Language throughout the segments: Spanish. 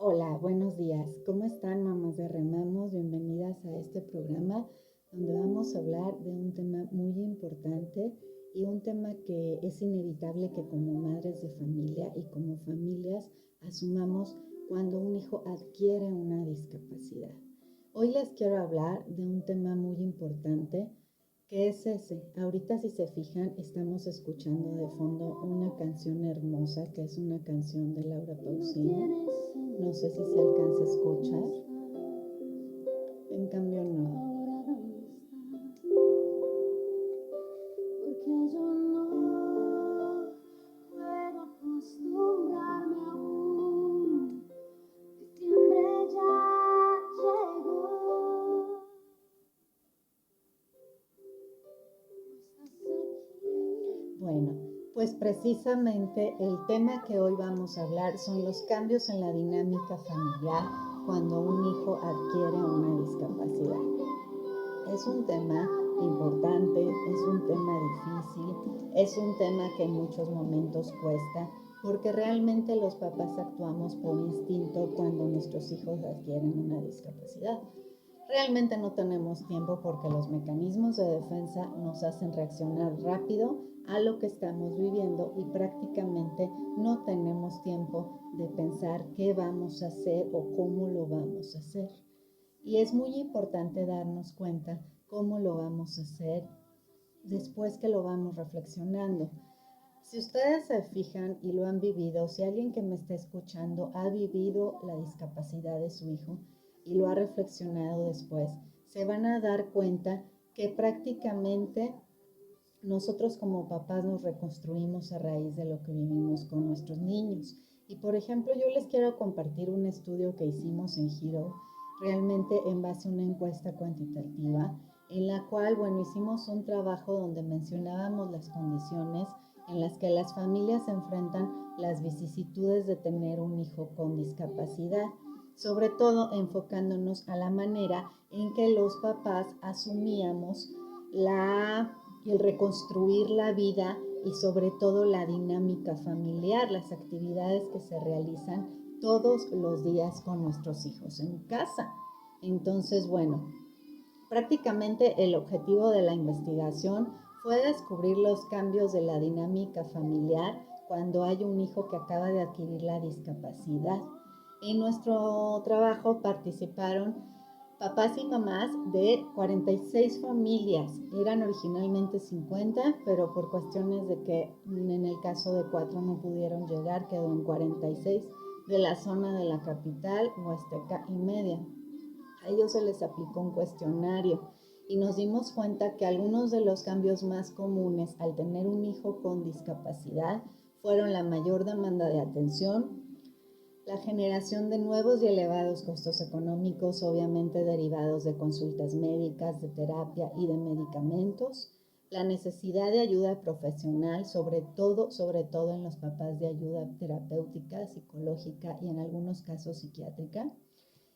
Hola, buenos días. ¿Cómo están, mamás de Remamos? Bienvenidas a este programa donde vamos a hablar de un tema muy importante y un tema que es inevitable que como madres de familia y como familias asumamos cuando un hijo adquiere una discapacidad. Hoy les quiero hablar de un tema muy importante que es ese. Ahorita si se fijan estamos escuchando de fondo una canción hermosa que es una canción de Laura Pausini. No sé si se alcanza a escuchar. En cambio no. Porque yo no puedo acostumbrarme aún. Diciembre ya llegó. Bueno, pues precisamente el tema que hoy vamos a hablar son los cambios en la dinámica familiar cuando un hijo adquiere una discapacidad. Es un tema importante, es un tema difícil, es un tema que en muchos momentos cuesta, porque realmente los papás actuamos por instinto cuando nuestros hijos adquieren una discapacidad. Realmente no tenemos tiempo porque los mecanismos de defensa nos hacen reaccionar rápido a lo que estamos viviendo y prácticamente no tenemos tiempo de pensar qué vamos a hacer o cómo lo vamos a hacer. Y es muy importante darnos cuenta cómo lo vamos a hacer después que lo vamos reflexionando. Si ustedes se fijan y lo han vivido, si alguien que me está escuchando ha vivido la discapacidad de su hijo y lo ha reflexionado después, se van a dar cuenta que prácticamente nosotros como papás nos reconstruimos a raíz de lo que vivimos con nuestros niños. Y por ejemplo, yo les quiero compartir un estudio que hicimos en Giro, realmente en base a una encuesta cuantitativa, en la cual, bueno, hicimos un trabajo donde mencionábamos las condiciones en las que las familias enfrentan las vicisitudes de tener un hijo con discapacidad, sobre todo enfocándonos a la manera en que los papás asumíamos el reconstruir la vida y sobre todo la dinámica familiar, las actividades que se realizan todos los días con nuestros hijos en casa. Entonces, bueno, prácticamente el objetivo de la investigación fue descubrir los cambios de la dinámica familiar cuando hay un hijo que acaba de adquirir la discapacidad. En nuestro trabajo participaron papás y mamás de 46 familias. Eran originalmente 50, pero por cuestiones de que en el caso de 4 no pudieron llegar, quedó en 46 de la zona de la capital, Huasteca y Media. A ellos se les aplicó un cuestionario y nos dimos cuenta que algunos de los cambios más comunes al tener un hijo con discapacidad fueron la mayor demanda de atención, la generación de nuevos y elevados costos económicos, obviamente derivados de consultas médicas, de terapia y de medicamentos, la necesidad de ayuda profesional, sobre todo en los papás de ayuda terapéutica, psicológica y en algunos casos psiquiátrica,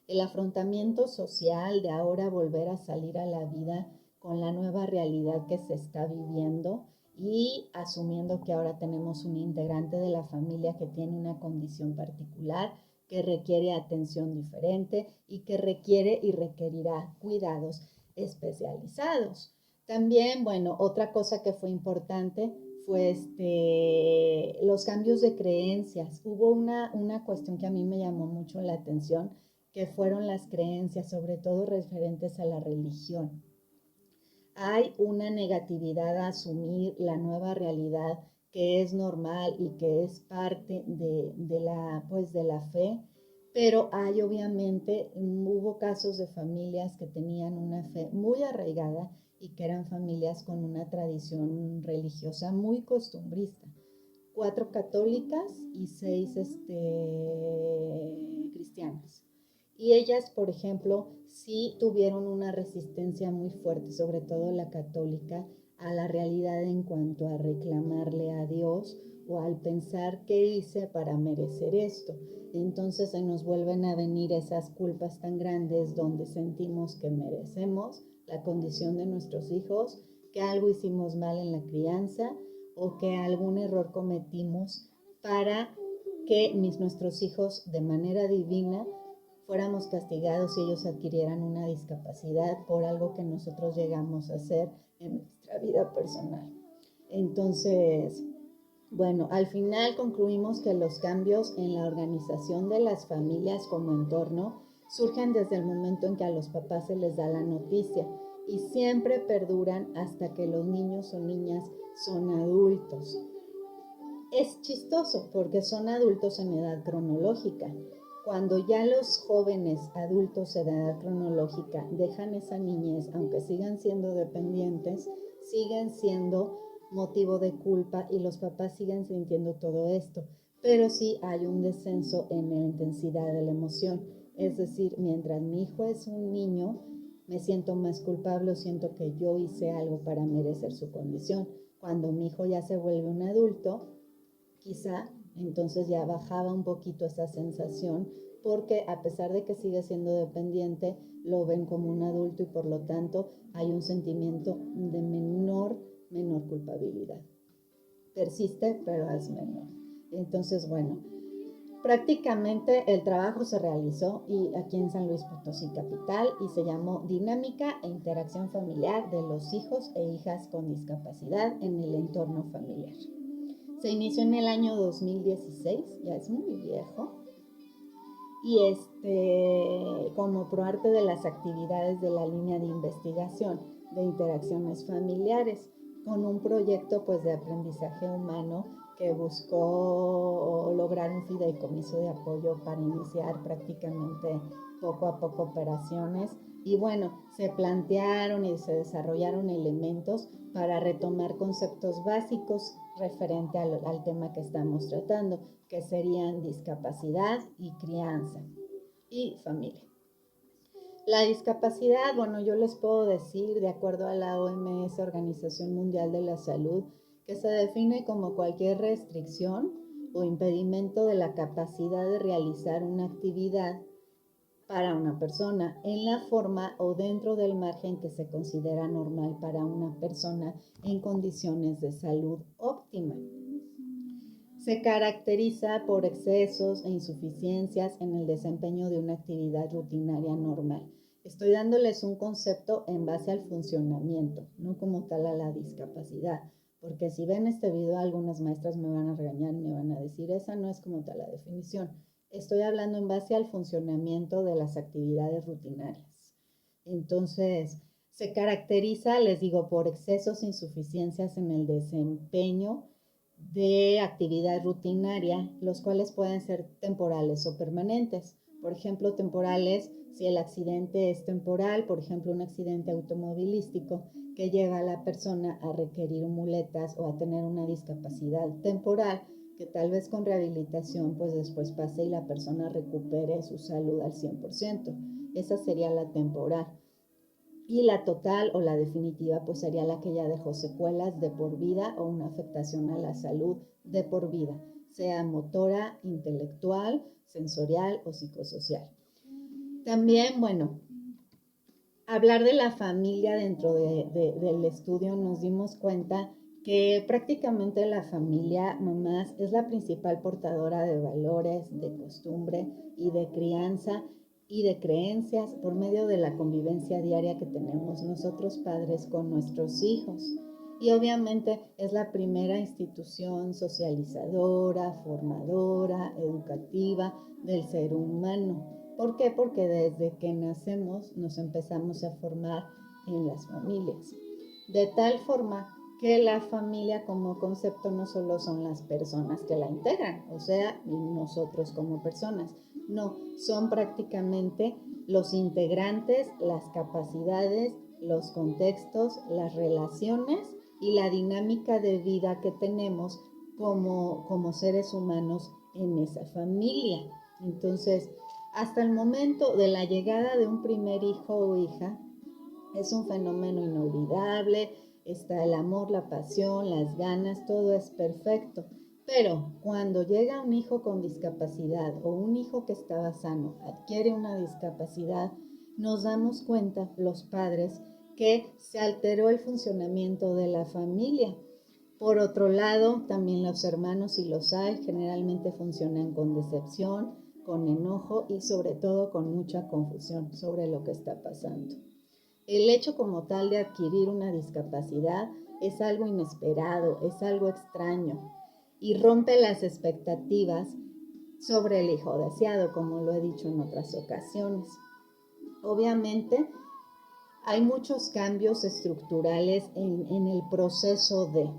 el afrontamiento social de ahora volver a salir a la vida con la nueva realidad que se está viviendo y asumiendo que ahora tenemos un integrante de la familia que tiene una condición particular, que requiere atención diferente y que requiere y requerirá cuidados especializados. También, bueno, otra cosa que fue importante fue los cambios de creencias. Hubo una cuestión que a mí me llamó mucho la atención, que fueron las creencias, sobre todo referentes a la religión. Hay una negatividad a asumir la nueva realidad que es normal y que es parte de la fe, pero hay obviamente, hubo casos de familias que tenían una fe muy arraigada y que eran familias con una tradición religiosa muy costumbrista. 4 católicas y 6 cristianas. Y ellas, por ejemplo, sí tuvieron una resistencia muy fuerte, sobre todo la católica, a la realidad en cuanto a reclamarle a Dios o al pensar qué hice para merecer esto. Entonces se nos vuelven a venir esas culpas tan grandes donde sentimos que merecemos la condición de nuestros hijos, que algo hicimos mal en la crianza o que algún error cometimos para que nuestros hijos de manera divina fuéramos castigados si ellos adquirieran una discapacidad por algo que nosotros llegamos a hacer en nuestra vida personal. Entonces, bueno, al final concluimos que los cambios en la organización de las familias como entorno surgen desde el momento en que a los papás se les da la noticia y siempre perduran hasta que los niños o niñas son adultos. Es chistoso porque son adultos en edad cronológica. Cuando ya los jóvenes adultos en edad cronológica dejan esa niñez, aunque sigan siendo dependientes, siguen siendo motivo de culpa y los papás siguen sintiendo todo esto. Pero sí hay un descenso en la intensidad de la emoción. Es decir, mientras mi hijo es un niño, me siento más culpable o siento que yo hice algo para merecer su condición. Cuando mi hijo ya se vuelve un adulto, quizá entonces ya bajaba un poquito esa sensación porque a pesar de que sigue siendo dependiente, lo ven como un adulto y por lo tanto hay un sentimiento de menor culpabilidad. Persiste, pero es menor. Entonces, bueno, prácticamente el trabajo se realizó y aquí en San Luis Potosí capital y se llamó Dinámica e Interacción Familiar de los hijos e hijas con discapacidad en el entorno familiar. Se inició en el año 2016, ya es muy viejo, y como parte de las actividades de la línea de investigación de interacciones familiares, con un proyecto pues de aprendizaje humano que buscó lograr un fideicomiso de apoyo para iniciar prácticamente poco a poco operaciones y bueno, se plantearon y se desarrollaron elementos para retomar conceptos básicos referente al tema que estamos tratando, que serían discapacidad y crianza y familia. La discapacidad, bueno, yo les puedo decir, de acuerdo a la OMS, Organización Mundial de la Salud, que se define como cualquier restricción o impedimento de la capacidad de realizar una actividad para una persona en la forma o dentro del margen que se considera normal para una persona en condiciones de salud óptima. Se caracteriza por excesos e insuficiencias en el desempeño de una actividad rutinaria normal. Estoy dándoles un concepto en base al funcionamiento, no como tal a la discapacidad, porque si ven este video algunas maestras me van a regañar y me van a decir, esa no es como tal la definición. Estoy hablando en base al funcionamiento de las actividades rutinarias. Entonces, se caracteriza, les digo, por excesos e insuficiencias en el desempeño de actividad rutinaria, los cuales pueden ser temporales o permanentes. Por ejemplo, temporales si el accidente es temporal, por ejemplo, un accidente automovilístico que lleva a la persona a requerir muletas o a tener una discapacidad temporal, que tal vez con rehabilitación pues después pase y la persona recupere su salud al 100%. Esa sería la temporal. Y la total o la definitiva pues sería la que ya dejó secuelas de por vida o una afectación a la salud de por vida, sea motora, intelectual, sensorial o psicosocial. También, bueno, hablar de la familia dentro del estudio nos dimos cuenta que prácticamente la familia, mamás, es la principal portadora de valores, de costumbre y de crianza y de creencias por medio de la convivencia diaria que tenemos nosotros padres con nuestros hijos. Y obviamente es la primera institución socializadora, formadora, educativa del ser humano. ¿Por qué? Porque desde que nacemos nos empezamos a formar en las familias. De tal forma que la familia como concepto no solo son las personas que la integran, o sea, nosotros como personas, no, son prácticamente los integrantes, las capacidades, los contextos, las relaciones y la dinámica de vida que tenemos como seres humanos en esa familia. Entonces, hasta el momento de la llegada de un primer hijo o hija, es un fenómeno inolvidable, está el amor, la pasión, las ganas, todo es perfecto. Pero cuando llega un hijo con discapacidad o un hijo que estaba sano adquiere una discapacidad, nos damos cuenta, los padres, que se alteró el funcionamiento de la familia. Por otro lado, también los hermanos, si los hay, generalmente funcionan con decepción, con enojo y sobre todo con mucha confusión sobre lo que está pasando. El hecho como tal de adquirir una discapacidad es algo inesperado, es algo extraño y rompe las expectativas sobre el hijo deseado, como lo he dicho en otras ocasiones. Obviamente, hay muchos cambios estructurales en el proceso de...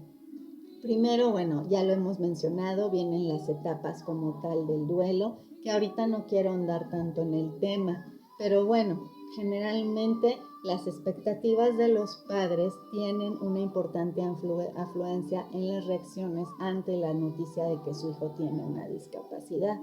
Primero, bueno, ya lo hemos mencionado, vienen las etapas como tal del duelo, que ahorita no quiero andar tanto en el tema, pero bueno, generalmente las expectativas de los padres tienen una importante afluencia en las reacciones ante la noticia de que su hijo tiene una discapacidad.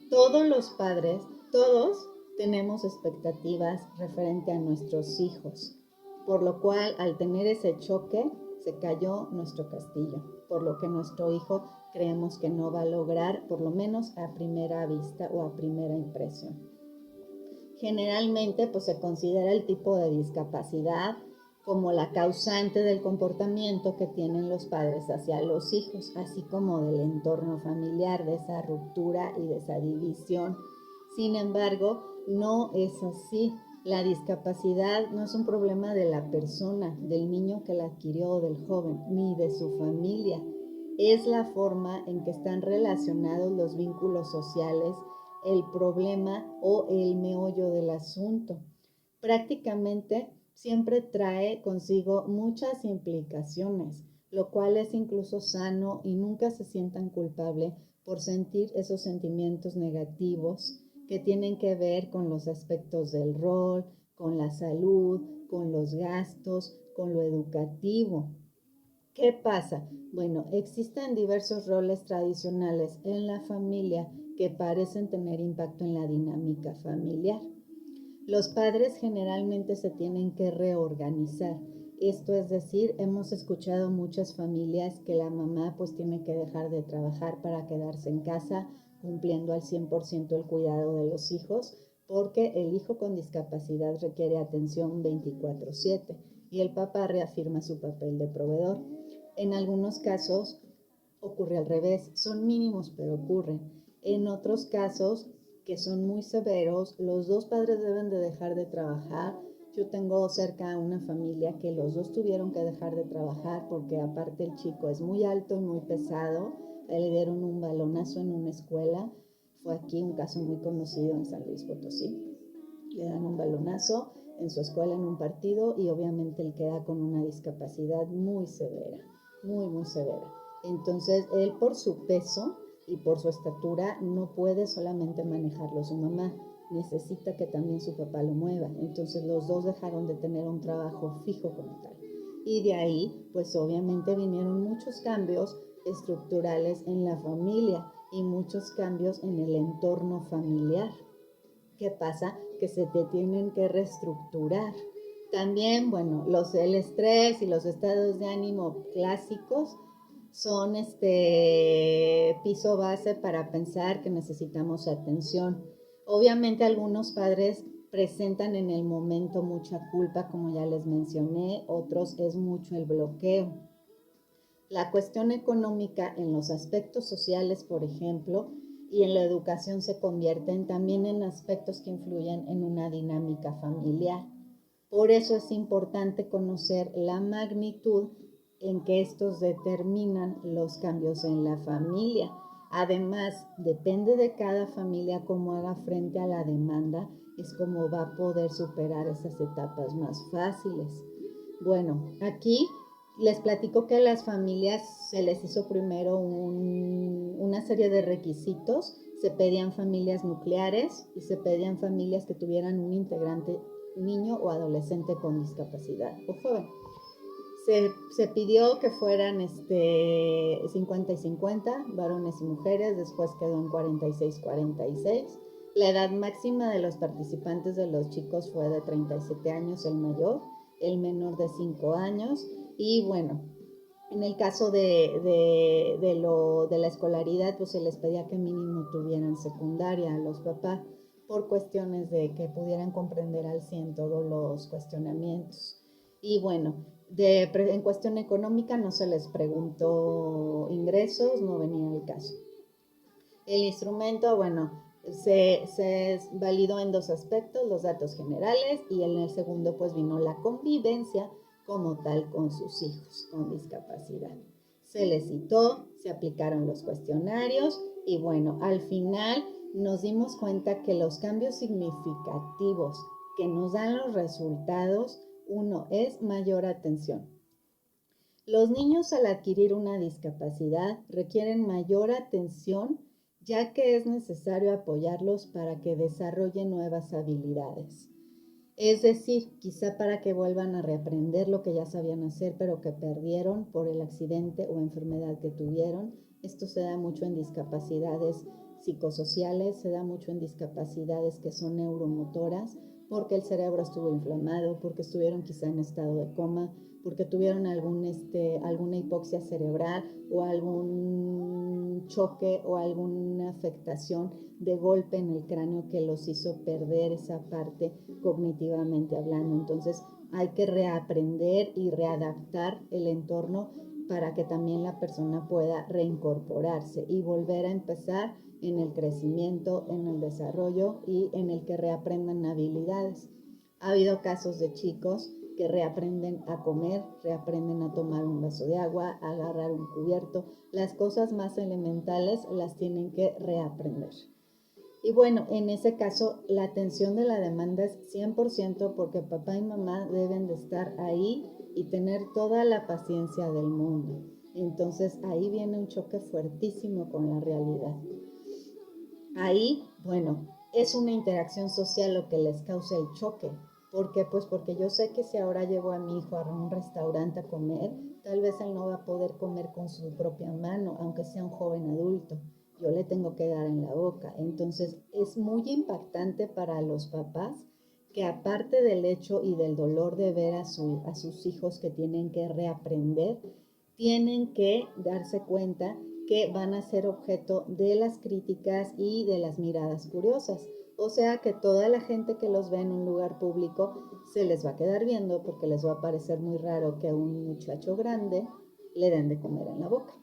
Todos los padres, todos tenemos expectativas referente a nuestros hijos, por lo cual al tener ese choque se cayó nuestro castillo, por lo que nuestro hijo creemos que no va a lograr, por lo menos a primera vista o a primera impresión. Generalmente pues se considera el tipo de discapacidad como la causante del comportamiento que tienen los padres hacia los hijos, así como del entorno familiar, de esa ruptura y de esa división. Sin embargo, no es así. La discapacidad no es un problema de la persona, del niño que la adquirió o del joven, ni de su familia. Es la forma en que están relacionados los vínculos sociales, el problema o el meollo del asunto. Prácticamente siempre trae consigo muchas implicaciones, lo cual es incluso sano y nunca se sientan culpables por sentir esos sentimientos negativos que tienen que ver con los aspectos del rol, con la salud, con los gastos, con lo educativo. ¿Qué pasa? Bueno, existen diversos roles tradicionales en la familia que parecen tener impacto en la dinámica familiar. Los padres generalmente se tienen que reorganizar. Esto es decir, hemos escuchado muchas familias que la mamá pues tiene que dejar de trabajar para quedarse en casa cumpliendo al 100% el cuidado de los hijos porque el hijo con discapacidad requiere atención 24/7 y el papá reafirma su papel de proveedor. En algunos casos ocurre al revés, son mínimos pero ocurren. En otros casos que son muy severos, los dos padres deben de dejar de trabajar. Yo tengo cerca una familia que los dos tuvieron que dejar de trabajar porque aparte el chico es muy alto y muy pesado, le dieron un balonazo en una escuela, fue aquí un caso muy conocido en San Luis Potosí, le dan un balonazo en su escuela en un partido y obviamente él queda con una discapacidad muy severa, muy severa. Entonces él por su peso y por su estatura no puede solamente manejarlo su mamá, necesita que también su papá lo mueva. Entonces los dos dejaron de tener un trabajo fijo como tal. Y de ahí, pues obviamente vinieron muchos cambios estructurales en la familia y muchos cambios en el entorno familiar. ¿Qué pasa? Que se te tienen que reestructurar. También, bueno, el estrés y los estados de ánimo clásicos son piso base para pensar que necesitamos atención. Obviamente algunos padres presentan en el momento mucha culpa, como ya les mencioné, otros es mucho el bloqueo. La cuestión económica en los aspectos sociales, por ejemplo, y en la educación se convierten también en aspectos que influyen en una dinámica familiar. Por eso es importante conocer la magnitud en que estos determinan los cambios en la familia. Además, depende de cada familia cómo haga frente a la demanda, es como va a poder superar esas etapas más fáciles. Bueno, aquí les platico que a las familias se les hizo primero una serie de requisitos. Se pedían familias nucleares y se pedían familias que tuvieran un integrante niño o adolescente con discapacidad o joven. Se pidió que fueran 50 y 50, varones y mujeres, después quedó en 46-46. La edad máxima de los participantes de los chicos fue de 37 años, el mayor, el menor de 5 años. Y bueno, en el caso de la escolaridad, pues se les pedía que mínimo tuvieran secundaria a los papás por cuestiones de que pudieran comprender al 100 todos los cuestionamientos. Y bueno, En cuestión económica no se les preguntó ingresos, no venía al caso. El instrumento, bueno, se validó en dos aspectos, los datos generales, y en el segundo pues vino la convivencia como tal con sus hijos con discapacidad. Se les citó, se aplicaron los cuestionarios y bueno, al final nos dimos cuenta que los cambios significativos que nos dan los resultados, uno es mayor atención. Los niños al adquirir una discapacidad requieren mayor atención ya que es necesario apoyarlos para que desarrollen nuevas habilidades. Es decir, quizá para que vuelvan a reaprender lo que ya sabían hacer, pero que perdieron por el accidente o enfermedad que tuvieron. Esto se da mucho en discapacidades psicosociales, se da mucho en discapacidades que son neuromotoras, porque el cerebro estuvo inflamado, porque estuvieron quizá en estado de coma, porque tuvieron alguna hipoxia cerebral o algún choque o alguna afectación de golpe en el cráneo que los hizo perder esa parte cognitivamente hablando. Entonces hay que reaprender y readaptar el entorno para que también la persona pueda reincorporarse y volver a empezar en el crecimiento, en el desarrollo y en el que reaprendan habilidades. Ha habido casos de chicos que reaprenden a comer, reaprenden a tomar un vaso de agua, a agarrar un cubierto. Las cosas más elementales las tienen que reaprender. Y bueno, en ese caso, la atención de la demanda es 100% porque papá y mamá deben de estar ahí y tener toda la paciencia del mundo. Entonces ahí viene un choque fuertísimo con la realidad. Ahí, bueno, es una interacción social lo que les causa el choque. ¿Por qué? Pues porque yo sé que si ahora llevo a mi hijo a un restaurante a comer, tal vez él no va a poder comer con su propia mano, aunque sea un joven adulto. Yo le tengo que dar en la boca. Entonces es muy impactante para los papás que aparte del hecho y del dolor de ver a sus hijos que tienen que reaprender, tienen que darse cuenta que van a ser objeto de las críticas y de las miradas curiosas. O sea que toda la gente que los ve en un lugar público se les va a quedar viendo porque les va a parecer muy raro que a un muchacho grande le den de comer en la boca.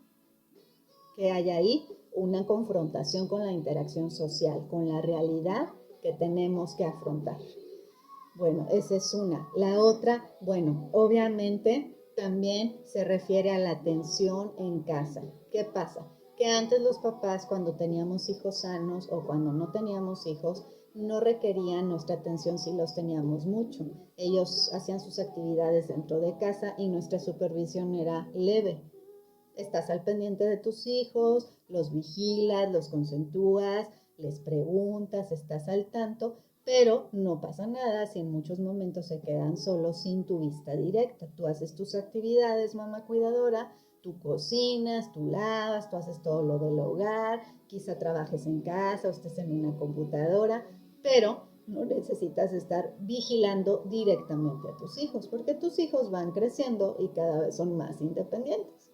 Que haya ahí una confrontación con la interacción social, con la realidad que tenemos que afrontar. Bueno, esa es una. La otra, bueno, obviamente también se refiere a la atención en casa. ¿Qué pasa? Que antes los papás, cuando teníamos hijos sanos o cuando no teníamos hijos, no requerían nuestra atención si los teníamos mucho. Ellos hacían sus actividades dentro de casa y nuestra supervisión era leve. Estás al pendiente de tus hijos, los vigilas, los consentúas, les preguntas, estás al tanto, pero no pasa nada si en muchos momentos se quedan solos sin tu vista directa. Tú haces tus actividades, mamá cuidadora, tú cocinas, tú lavas, tú haces todo lo del hogar, quizá trabajes en casa o estés en una computadora, pero no necesitas estar vigilando directamente a tus hijos, porque tus hijos van creciendo y cada vez son más independientes.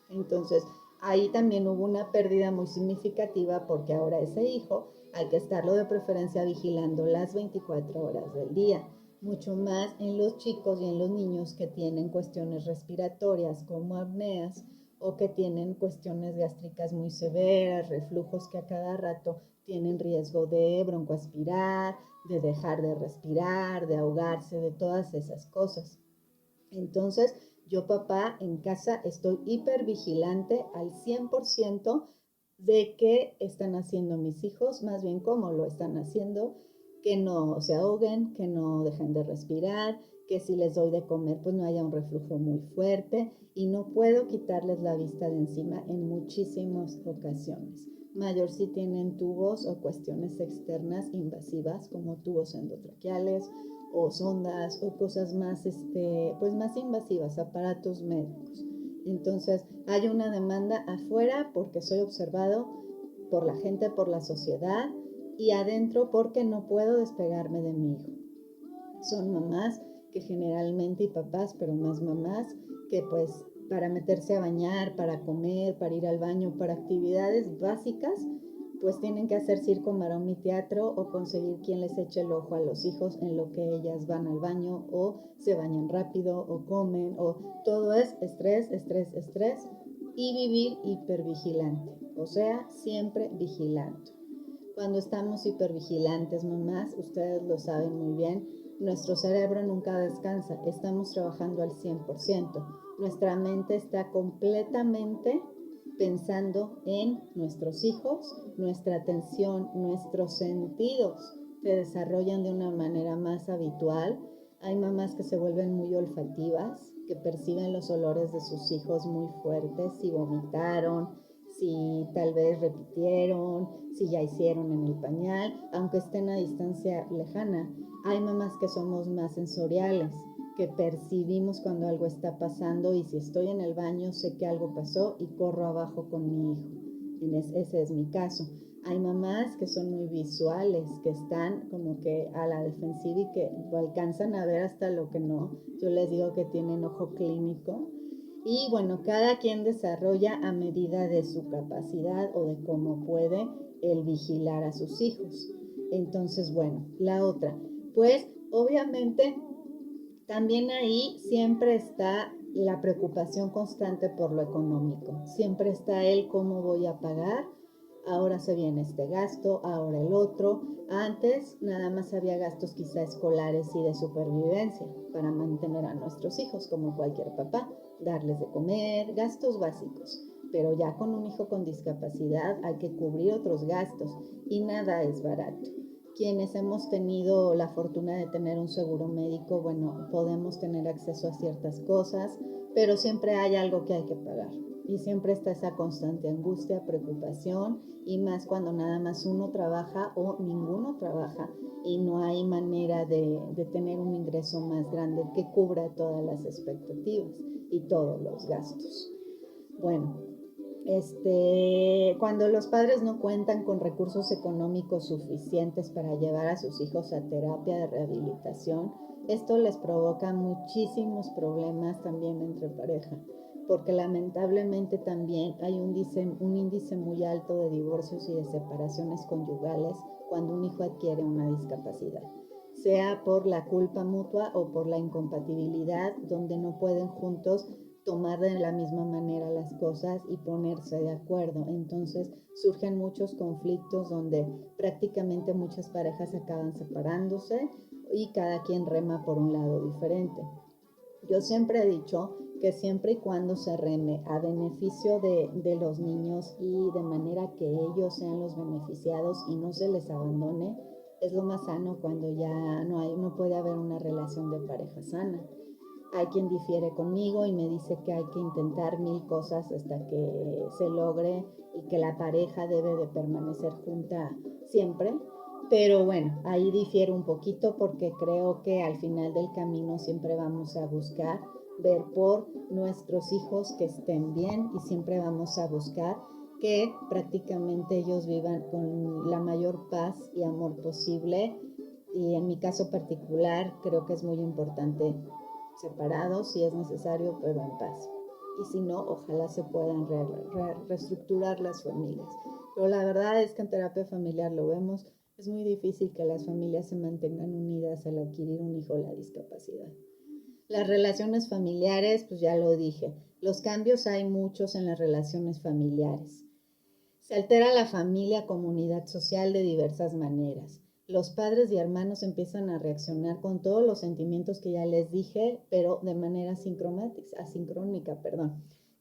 Entonces, ahí también hubo una pérdida muy significativa porque ahora ese hijo hay que estarlo de preferencia vigilando las 24 horas del día, mucho más en los chicos y en los niños que tienen cuestiones respiratorias como apneas o que tienen cuestiones gástricas muy severas, reflujos que a cada rato tienen riesgo de broncoaspirar, de dejar de respirar, de ahogarse, de todas esas cosas. Entonces, yo papá en casa estoy hipervigilante al 100% de qué están haciendo mis hijos, más bien cómo lo están haciendo, que no se ahoguen, que no dejen de respirar, que si les doy de comer pues no haya un reflujo muy fuerte y no puedo quitarles la vista de encima en muchísimas ocasiones. Mayor si tienen tubos o cuestiones externas invasivas como tubos endotraqueales o sondas o cosas más, pues más invasivas, aparatos médicos. Entonces hay una demanda afuera porque soy observado por la gente, por la sociedad y adentro porque no puedo despegarme de mi hijo. Son mamás que generalmente y papás, pero más mamás que pues para meterse a bañar, para comer, para ir al baño, para actividades básicas, pues tienen que hacer circo, maroma y teatro o conseguir quien les eche el ojo a los hijos en lo que ellas van al baño o se bañan rápido o comen o todo es estrés, estrés, estrés y vivir hipervigilante, o sea, siempre vigilando. Cuando estamos hipervigilantes, mamás, ustedes lo saben muy bien, nuestro cerebro nunca descansa, estamos trabajando al 100%. Nuestra mente está completamente pensando en nuestros hijos, nuestra atención, nuestros sentidos se desarrollan de una manera más habitual. Hay mamás que se vuelven muy olfativas, que perciben los olores de sus hijos muy fuertes, si vomitaron, si tal vez repitieron, si ya hicieron en el pañal, aunque estén a distancia lejana. Hay mamás que somos más sensoriales, que percibimos cuando algo está pasando y si estoy en el baño sé que algo pasó y corro abajo con mi hijo. Ese es mi caso. Hay mamás que son muy visuales, que están como que a la defensiva y que alcanzan a ver hasta lo que no. Yo les digo que tienen ojo clínico. Y bueno, cada quien desarrolla a medida de su capacidad o de cómo puede el vigilar a sus hijos. Entonces, bueno, la otra, pues obviamente también ahí siempre está la preocupación constante por lo económico. Siempre está el cómo voy a pagar. Ahora se viene este gasto, ahora el otro. Antes nada más había gastos quizá escolares y de supervivencia para mantener a nuestros hijos, como cualquier papá, darles de comer, gastos básicos. Pero ya con un hijo con discapacidad hay que cubrir otros gastos y nada es barato. Quienes hemos tenido la fortuna de tener un seguro médico, bueno, podemos tener acceso a ciertas cosas, pero siempre hay algo que hay que pagar. Y siempre está esa constante angustia, preocupación, y más cuando nada más uno trabaja o ninguno trabaja y no hay manera de tener un ingreso más grande que cubra todas las expectativas y todos los gastos. Bueno, cuando los padres no cuentan con recursos económicos suficientes para llevar a sus hijos a terapia de rehabilitación, esto les provoca muchísimos problemas también entre pareja, porque lamentablemente también hay un índice muy alto de divorcios y de separaciones conyugales cuando un hijo adquiere una discapacidad, sea por la culpa mutua o por la incompatibilidad, donde no pueden juntos tomar de la misma manera las cosas y ponerse de acuerdo. Entonces surgen muchos conflictos donde prácticamente muchas parejas acaban separándose y cada quien rema por un lado diferente. Yo siempre he dicho que siempre y cuando se reme a beneficio de los niños y de manera que ellos sean los beneficiados y no se les abandone, es lo más sano cuando ya no puede haber una relación de pareja sana. Hay quien difiere conmigo y me dice que hay que intentar 1000 cosas hasta que se logre y que la pareja debe de permanecer junta siempre. Pero bueno, ahí difiere un poquito porque creo que al final del camino siempre vamos a buscar ver por nuestros hijos que estén bien y siempre vamos a buscar que prácticamente ellos vivan con la mayor paz y amor posible. Y en mi caso particular creo que es muy importante separados si es necesario, pero en paz. Y si no, ojalá se puedan reestructurar las familias. Pero la verdad es que en terapia familiar lo vemos, es muy difícil que las familias se mantengan unidas al adquirir un hijo con la discapacidad. Las relaciones familiares, pues ya lo dije, los cambios hay muchos en las relaciones familiares. Se altera la familia, comunidad social de diversas maneras. Los padres y hermanos empiezan a reaccionar con todos los sentimientos que ya les dije, pero de manera asincrónica.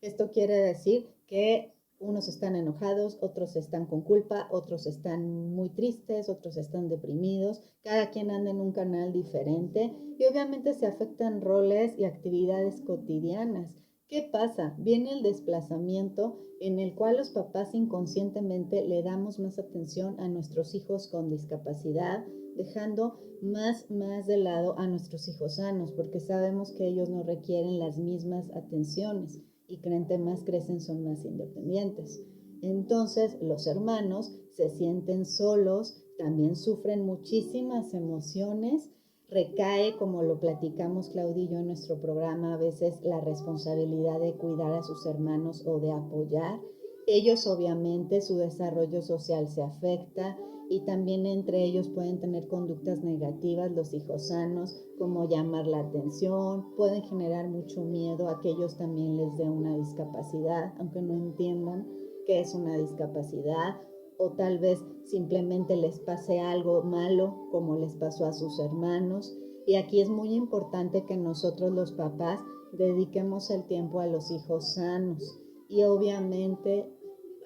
Esto quiere decir que unos están enojados, otros están con culpa, otros están muy tristes, otros están deprimidos, cada quien anda en un canal diferente y obviamente se afectan roles y actividades cotidianas. ¿Qué pasa? Viene el desplazamiento en el cual los papás inconscientemente le damos más atención a nuestros hijos con discapacidad, dejando más de lado a nuestros hijos sanos, porque sabemos que ellos no requieren las mismas atenciones y que entre más crecen son más independientes. Entonces los hermanos se sienten solos, también sufren muchísimas emociones, recae, como lo platicamos Claudia y yo en nuestro programa, a veces la responsabilidad de cuidar a sus hermanos o de apoyar Ellos obviamente su desarrollo social se afecta y también entre ellos pueden tener conductas negativas los hijos sanos, como llamar la atención, pueden generar mucho miedo a que ellos también les dé una discapacidad, aunque no entiendan qué es una discapacidad, o tal vez simplemente les pase algo malo como les pasó a sus hermanos. Y aquí es muy importante que nosotros los papás dediquemos el tiempo a los hijos sanos y obviamente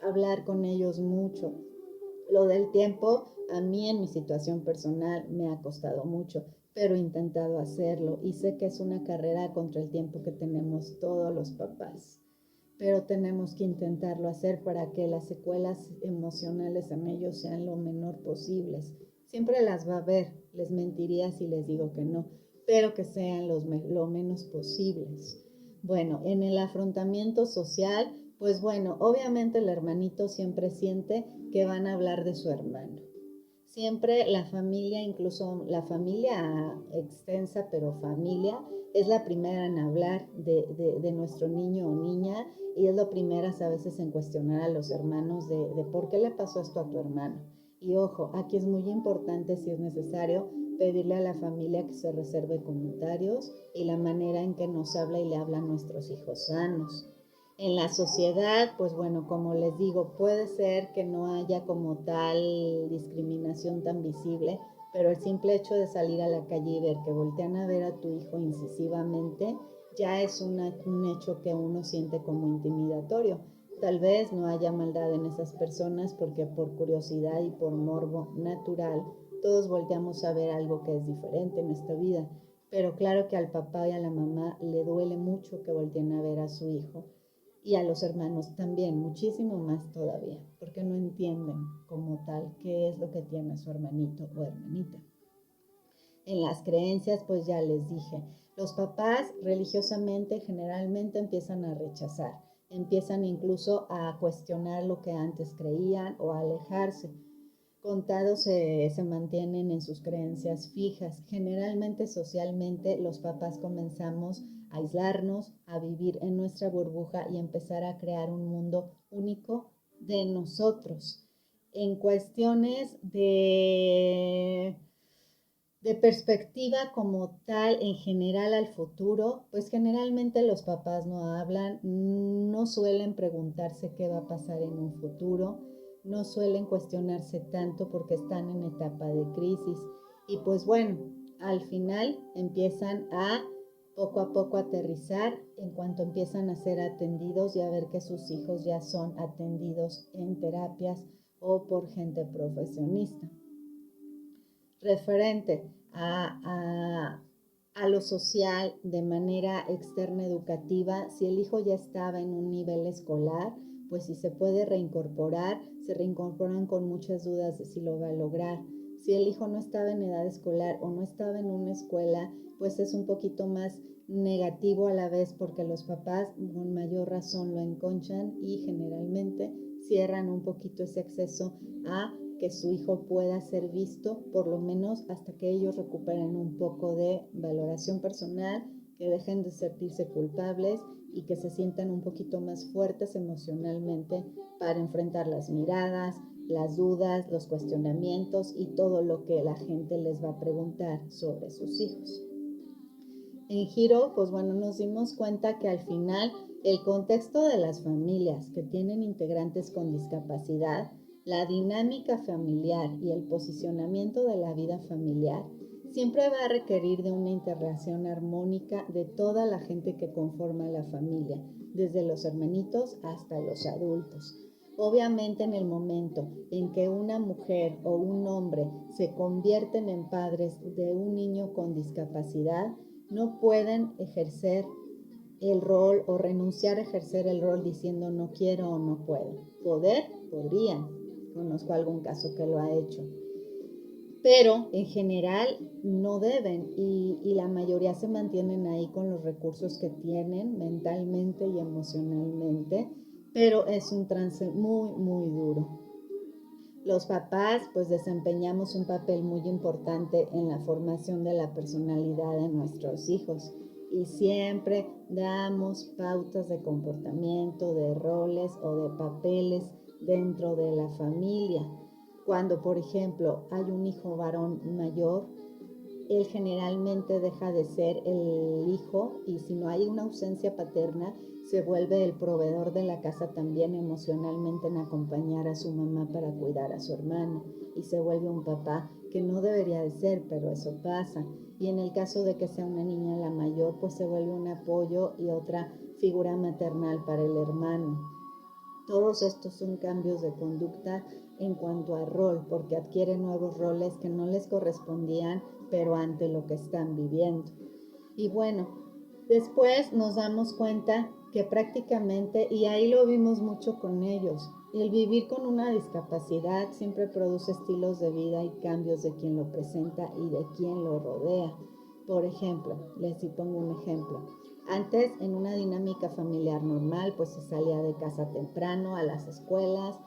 hablar con ellos mucho. Lo del tiempo, a mí en mi situación personal me ha costado mucho, pero he intentado hacerlo y sé que es una carrera contra el tiempo que tenemos todos los papás, pero tenemos que intentarlo hacer para que las secuelas emocionales en ellos sean lo menor posibles. Siempre las va a haber, les mentiría si les digo que no, pero que sean lo menos posibles. Bueno, en el afrontamiento social, pues bueno, obviamente el hermanito siempre siente que van a hablar de su hermano. Siempre la familia, incluso la familia extensa, pero familia, es la primera en hablar de nuestro niño o niña y es lo primeras a veces en cuestionar a los hermanos de por qué le pasó esto a tu hermano. Y ojo, aquí es muy importante, si es necesario, pedirle a la familia que se reserve comentarios y la manera en que nos habla y le habla a nuestros hijos sanos. En la sociedad, pues bueno, como les digo, puede ser que no haya como tal discriminación tan visible, pero el simple hecho de salir a la calle y ver que voltean a ver a tu hijo incisivamente, ya es un hecho que uno siente como intimidatorio. Tal vez no haya maldad en esas personas porque por curiosidad y por morbo natural, todos volteamos a ver algo que es diferente en esta vida. Pero claro que al papá y a la mamá le duele mucho que volteen a ver a su hijo y a los hermanos también, muchísimo más todavía, porque no entienden como tal qué es lo que tiene su hermanito o hermanita. En las creencias, pues ya les dije, los papás religiosamente generalmente empiezan a rechazar, empiezan incluso a cuestionar lo que antes creían o a alejarse. Contados se mantienen en sus creencias fijas. Generalmente socialmente los papás comenzamos a aislarnos, a vivir en nuestra burbuja y empezar a crear un mundo único de nosotros. En cuestiones de perspectiva como tal en general al futuro, pues generalmente los papás no hablan, no suelen preguntarse qué va a pasar en un futuro, no suelen cuestionarse tanto porque están en etapa de crisis y pues bueno, al final empiezan a poco a poco aterrizar en cuanto empiezan a ser atendidos y a ver que sus hijos ya son atendidos en terapias o por gente profesionista referente a lo social de manera externa educativa, si el hijo ya estaba en un nivel escolar, pues si se puede reincorporar, se reincorporan con muchas dudas de si lo va a lograr. Si el hijo no estaba en edad escolar o no estaba en una escuela, pues es un poquito más negativo a la vez porque los papás con mayor razón lo enconchan y generalmente cierran un poquito ese acceso a que su hijo pueda ser visto, por lo menos hasta que ellos recuperen un poco de valoración personal, que dejen de sentirse culpables y que se sientan un poquito más fuertes emocionalmente para enfrentar las miradas, las dudas, los cuestionamientos y todo lo que la gente les va a preguntar sobre sus hijos. En Giro, pues bueno, nos dimos cuenta que al final el contexto de las familias que tienen integrantes con discapacidad, la dinámica familiar y el posicionamiento de la vida familiar siempre va a requerir de una interrelación armónica de toda la gente que conforma la familia, desde los hermanitos hasta los adultos. Obviamente en el momento en que una mujer o un hombre se convierten en padres de un niño con discapacidad, no pueden ejercer el rol o renunciar a ejercer el rol diciendo no quiero o no puedo. Poder, podrían. Conozco algún caso que lo ha hecho. Pero en general no deben y la mayoría se mantienen ahí con los recursos que tienen mentalmente y emocionalmente, pero es un trance muy, muy duro. Los papás pues desempeñamos un papel muy importante en la formación de la personalidad de nuestros hijos y siempre damos pautas de comportamiento, de roles o de papeles dentro de la familia. Cuando, por ejemplo, hay un hijo varón mayor, él generalmente deja de ser el hijo y si no hay una ausencia paterna, se vuelve el proveedor de la casa también emocionalmente en acompañar a su mamá para cuidar a su hermano y se vuelve un papá que no debería de ser, pero eso pasa. Y en el caso de que sea una niña la mayor, pues se vuelve un apoyo y otra figura maternal para el hermano. Todos estos son cambios de conducta en cuanto a rol, porque adquieren nuevos roles que no les correspondían, pero ante lo que están viviendo. Y bueno, después nos damos cuenta que prácticamente, y ahí lo vimos mucho con ellos, el vivir con una discapacidad siempre produce estilos de vida y cambios de quien lo presenta y de quien lo rodea. Por ejemplo, les pongo un ejemplo. Antes, en una dinámica familiar normal, pues se salía de casa temprano a las escuelas,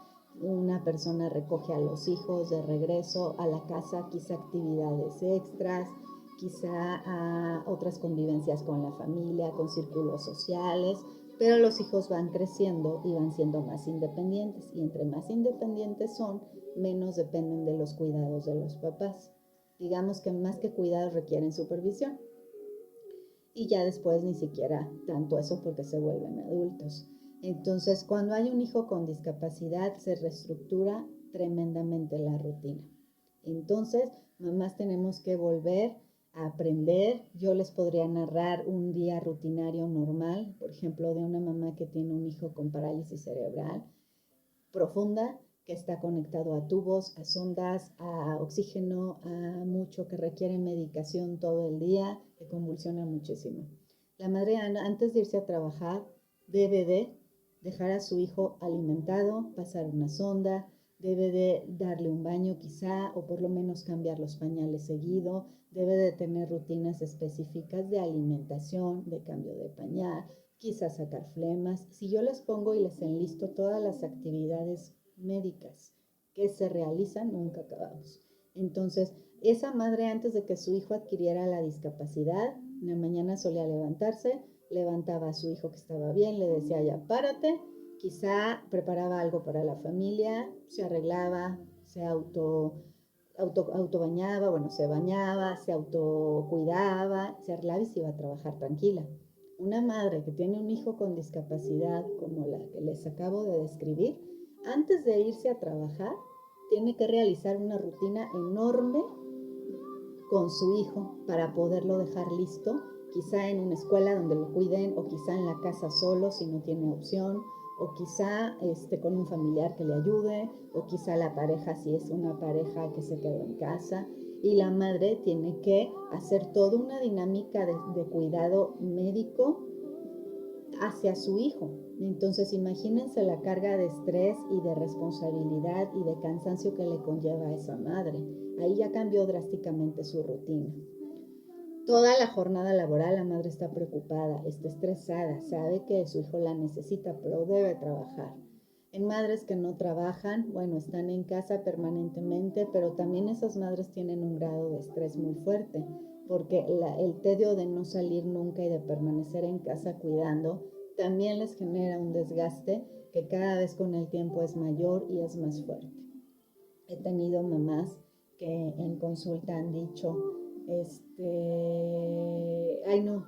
una persona recoge a los hijos de regreso a la casa, quizá actividades extras, quizá a otras convivencias con la familia, con círculos sociales, pero los hijos van creciendo y van siendo más independientes y entre más independientes son, menos dependen de los cuidados de los papás. Digamos que más que cuidados requieren supervisión y ya después ni siquiera tanto eso porque se vuelven adultos. Entonces, cuando hay un hijo con discapacidad, se reestructura tremendamente la rutina. Entonces, mamás tenemos que volver a aprender. Yo les podría narrar un día rutinario normal, por ejemplo, de una mamá que tiene un hijo con parálisis cerebral profunda, que está conectado a tubos, a sondas, a oxígeno, a mucho, que requiere medicación todo el día, que convulsiona muchísimo. La madre antes de irse a trabajar debe de dejar a su hijo alimentado, pasar una sonda, debe de darle un baño quizá o por lo menos cambiar los pañales seguido, debe de tener rutinas específicas de alimentación, de cambio de pañal, quizás sacar flemas. Si yo les pongo y les enlisto todas las actividades médicas que se realizan, nunca acabamos. Entonces, esa madre antes de que su hijo adquiriera la discapacidad, en la mañana solía levantarse, levantaba a su hijo que estaba bien, le decía ya párate, quizá preparaba algo para la familia, se arreglaba, se auto bañaba, bueno, se bañaba, se autocuidaba, se arreglaba y se iba a trabajar tranquila. Una madre que tiene un hijo con discapacidad como la que les acabo de describir, antes de irse a trabajar, tiene que realizar una rutina enorme con su hijo para poderlo dejar listo, quizá en una escuela donde lo cuiden o quizá en la casa solo si no tiene opción, o quizá con un familiar que le ayude, o quizá la pareja si es una pareja que se quedó en casa. Y la madre tiene que hacer toda una dinámica de cuidado médico hacia su hijo. Entonces imagínense la carga de estrés y de responsabilidad y de cansancio que le conlleva a esa madre. Ahí ya cambió drásticamente su rutina. Toda la jornada laboral la madre está preocupada, está estresada, sabe que su hijo la necesita, pero debe trabajar. En madres que no trabajan, bueno, están en casa permanentemente, pero también esas madres tienen un grado de estrés muy fuerte, porque el tedio de no salir nunca y de permanecer en casa cuidando, también les genera un desgaste que cada vez con el tiempo es mayor y es más fuerte. He tenido mamás que en consulta han dicho, ay no,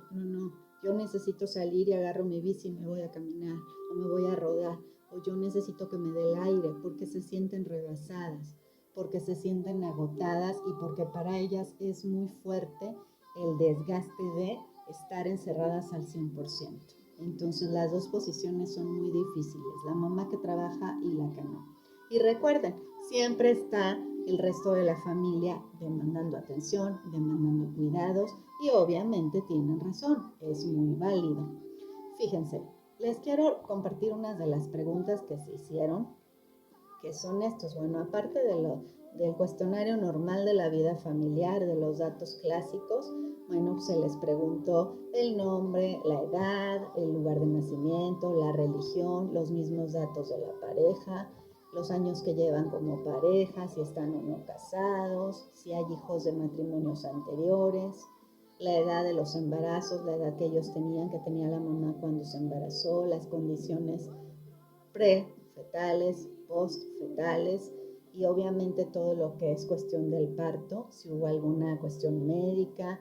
yo necesito salir y agarro mi bici y me voy a caminar o me voy a rodar o yo necesito que me dé el aire porque se sienten rebasadas, porque se sienten agotadas y porque para ellas es muy fuerte el desgaste de estar encerradas al 100%. Entonces las dos posiciones son muy difíciles, la mamá que trabaja y la que no. Y recuerden, siempre está el resto de la familia demandando atención, demandando cuidados y obviamente tienen razón, es muy válido. Fíjense, les quiero compartir unas de las preguntas que se hicieron, que son estos. Bueno, aparte del cuestionario normal de la vida familiar, de los datos clásicos, bueno, se les preguntó el nombre, la edad, el lugar de nacimiento, la religión, los mismos datos de la pareja, los años que llevan como pareja, si están o no casados, si hay hijos de matrimonios anteriores, la edad de los embarazos, la edad que ellos tenían, que tenía la mamá cuando se embarazó, las condiciones prefetales, postfetales y obviamente todo lo que es cuestión del parto, si hubo alguna cuestión médica,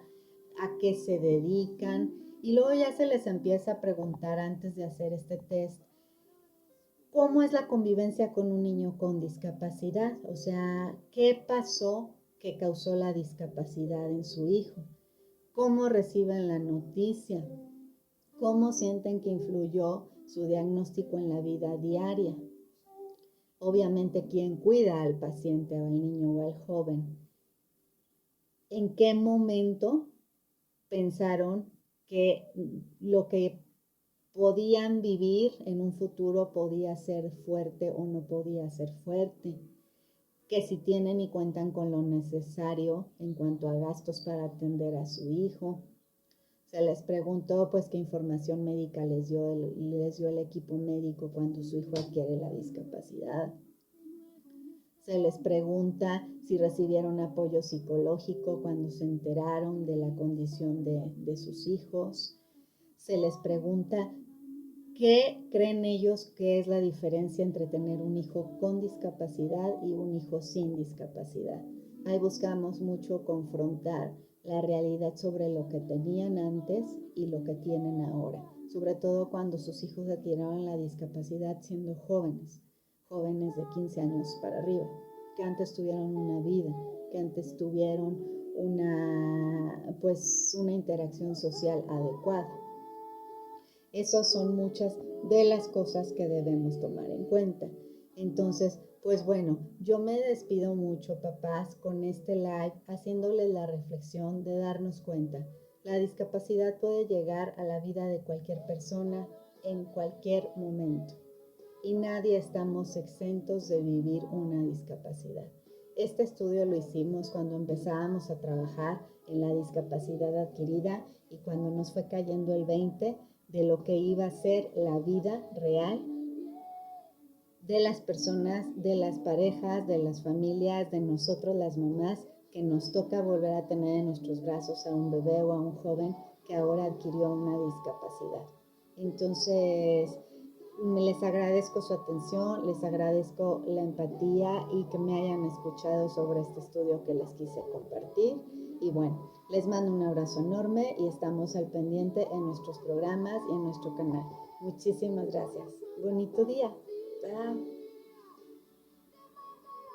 a qué se dedican. Y luego ya se les empieza a preguntar antes de hacer este test, ¿cómo es la convivencia con un niño con discapacidad? O sea, ¿qué pasó que causó la discapacidad en su hijo? ¿Cómo reciben la noticia? ¿Cómo sienten que influyó su diagnóstico en la vida diaria? Obviamente, ¿quién cuida al paciente, o al niño o al joven? ¿En qué momento pensaron que lo que podían vivir en un futuro podía ser fuerte o no podía ser fuerte? Que si tienen y cuentan con lo necesario en cuanto a gastos para atender a su hijo. Se les preguntó pues qué información médica les dio el equipo médico cuando su hijo adquiere la discapacidad. Se les pregunta si recibieron apoyo psicológico cuando se enteraron de la condición de sus hijos. Se les pregunta qué creen ellos que es la diferencia entre tener un hijo con discapacidad y un hijo sin discapacidad. Ahí buscamos mucho confrontar la realidad sobre lo que tenían antes y lo que tienen ahora, sobre todo cuando sus hijos adquirieron la discapacidad siendo jóvenes de 15 años para arriba, que antes tuvieron una vida, que antes tuvieron una interacción social adecuada. Esas son muchas de las cosas que debemos tomar en cuenta. Entonces, pues bueno, yo me despido mucho, papás, con este live, haciéndoles la reflexión de darnos cuenta. La discapacidad puede llegar a la vida de cualquier persona en cualquier momento y nadie estamos exentos de vivir una discapacidad. Este estudio lo hicimos cuando empezábamos a trabajar en la discapacidad adquirida y cuando nos fue cayendo el 20 de lo que iba a ser la vida real de las personas, de las parejas, de las familias, de nosotros las mamás, que nos toca volver a tener en nuestros brazos a un bebé o a un joven que ahora adquirió una discapacidad. Entonces, les agradezco su atención, les agradezco la empatía y que me hayan escuchado sobre este estudio que les quise compartir. Y bueno, les mando un abrazo enorme y estamos al pendiente en nuestros programas y en nuestro canal. Muchísimas gracias. Bonito día. Bye.